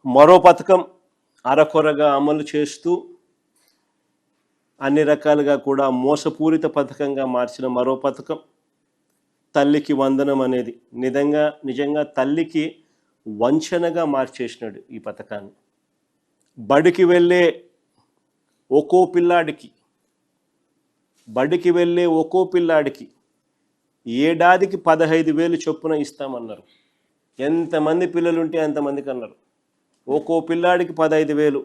మరో పథకం అరకొరగా అమలు చేస్తూ అన్ని రకాలుగా కూడా మోసపూరిత పథకంగా మార్చిన మరో పథకం తల్లికి వందనం అనేది నిజంగా తల్లికి వంచనగా మార్చేసినాడు ఈ పథకాన్ని. బడికి వెళ్ళే ఒక్కో పిల్లాడికి ఏడాదికి 15,000 చొప్పున ఇస్తామన్నారు. ఎంతమంది పిల్లలుంటే అంతమందికి అన్నారు. ఒక్కో పిల్లాడికి 15,000,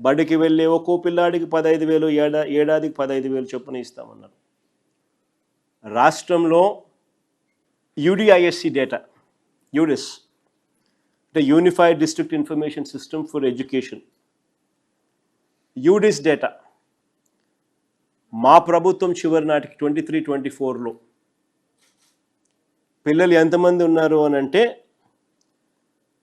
బడికి వెళ్ళే ఒక్కో పిల్లాడికి 15,000, ఏడాదికి 15,000 చొప్పున ఇస్తామన్నారు. రాష్ట్రంలో యూడిఐఎస్సి డేటా, యూడిస్ అంటే unified district information system for education, UDISE data మా ప్రభుత్వం చివరి నాటికి 23-24లో పిల్లలు ఎంతమంది ఉన్నారు అని అంటే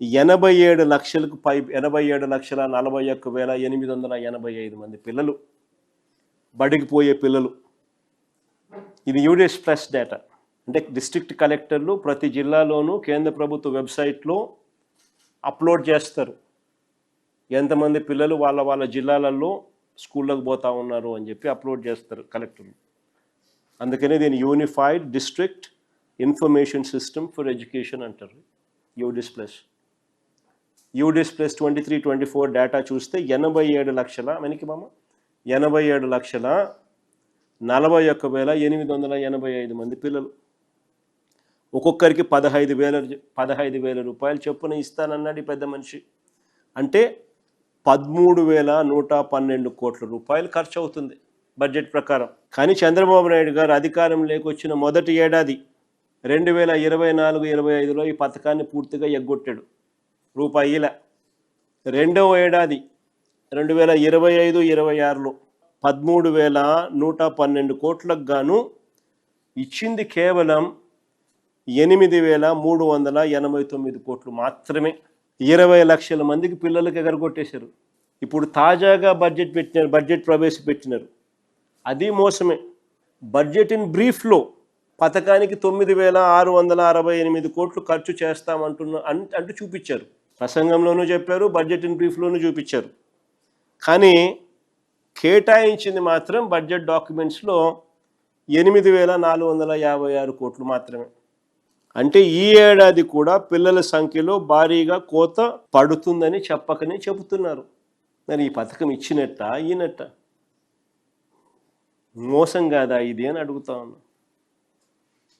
87 లక్షలకు పై 87,41,885 మంది పిల్లలు, బడికి పోయే పిల్లలు. ఇది యూడిఎస్ ప్లస్ డేటా. అంటే డిస్ట్రిక్ట్ కలెక్టర్లు ప్రతి జిల్లాలోనూ కేంద్ర ప్రభుత్వ వెబ్సైట్లో అప్లోడ్ చేస్తారు ఎంతమంది పిల్లలు వాళ్ళ జిల్లాలలో స్కూళ్ళకు పోతా ఉన్నారు అని చెప్పి అప్లోడ్ చేస్తారు కలెక్టర్లు. అందుకనే దీన్ని unified district information system for education అంటారు, యూడిస్ ప్లస్. యూడిస్ ప్లస్ 23-24 డేటా చూస్తే 87,41,885 మంది పిల్లలు. ఒక్కొక్కరికి 15,000 రూపాయలు చొప్పున ఇస్తానన్నాడు ఈ పెద్ద మనిషి. అంటే 13,112 కోట్ల రూపాయలు ఖర్చు అవుతుంది బడ్జెట్ ప్రకారం. కానీ చంద్రబాబు నాయుడు గారు అధికారంలోకి వచ్చిన మొదటి ఏడాది 2024-25లో ఈ పథకాన్ని పూర్తిగా ఎగ్గొట్టాడు, రూపాయిల. రెండవ ఏడాది 2025-26లో 13,112 కోట్లకు గాను ఇచ్చింది కేవలం 8,389 కోట్లు మాత్రమే. 20 లక్షల మందికి పిల్లలకి ఎగరగొట్టేశారు. ఇప్పుడు తాజాగా బడ్జెట్ ప్రవేశపెట్టినారు, అది మోసమే. బడ్జెట్ ఇన్ బ్రీఫ్లో పథకానికి 9,668 కోట్లు ఖర్చు అంటూ చూపించారు. ప్రసంగంలోనూ చెప్పారు, బడ్జెట్ ఇన్ బ్రీఫ్లోనూ చూపించారు. కానీ కేటాయించింది మాత్రం బడ్జెట్ డాక్యుమెంట్స్లో 8,456 కోట్లు మాత్రమే. అంటే ఈ ఏడాది కూడా పిల్లల సంఖ్యలో భారీగా కోత పడుతుందని చెప్పకనే చెబుతున్నారు. మరి ఈ పథకం ఇచ్చినట్ట ఈనట్ట? మోసం కాదా ఇది అని అడుగుతా ఉన్నా.